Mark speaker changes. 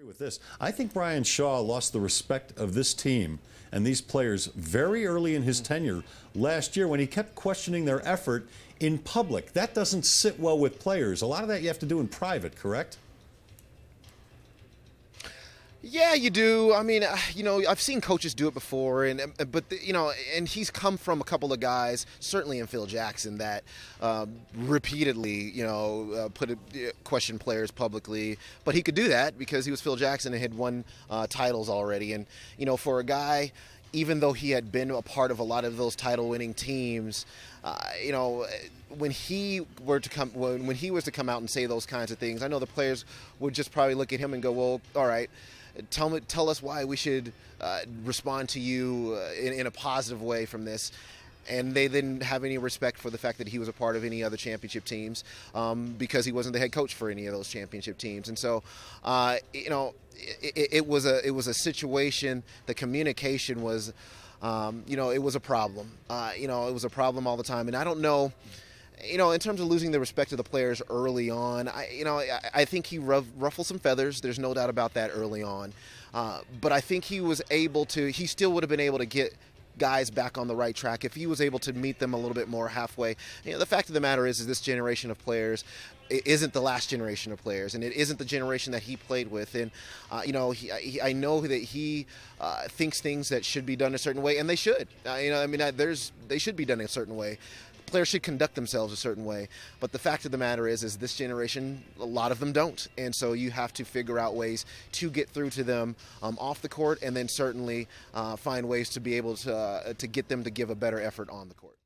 Speaker 1: With this, I think Brian Shaw lost the respect of this team and these players very early in his tenure last year when he kept questioning their effort in public. That doesn't sit well with players. A lot of that you have to do in private, correct?
Speaker 2: Yeah, you do. I mean, you know, I've seen coaches do it before, you know, and he's come from a couple of guys, certainly in Phil Jackson, that repeatedly, you know, question players publicly. But he could do that because he was Phil Jackson and had won titles already. And you know, for a guy, even though he had been a part of a lot of those title-winning teams, you know, when he was to come out and say those kinds of things, I know the players would just probably look at him and go, "Well, all right. Tell us why we should respond to you in a positive way from this." And they didn't have any respect for the fact that he was a part of any other championship teams because he wasn't the head coach for any of those championship teams. And so, you know, it was a situation. The communication was, you know, it was a problem. You know, it was a problem all the time. And I don't know. You know, in terms of losing the respect of the players early on, I think he ruffled some feathers. There's no doubt about that early on. But I think he still would have been able to get guys back on the right track if he was able to meet them a little bit more halfway. You know, the fact of the matter is this generation of players isn't the last generation of players, and it isn't the generation that he played with. And you know, I know that he thinks things that should be done a certain way, and they should. You know, I mean, they should be done a certain way. Players should conduct themselves a certain way, but the fact of the matter is this generation, a lot of them don't, and so you have to figure out ways to get through to them off the court, and then certainly find ways to be able to get them to give a better effort on the court.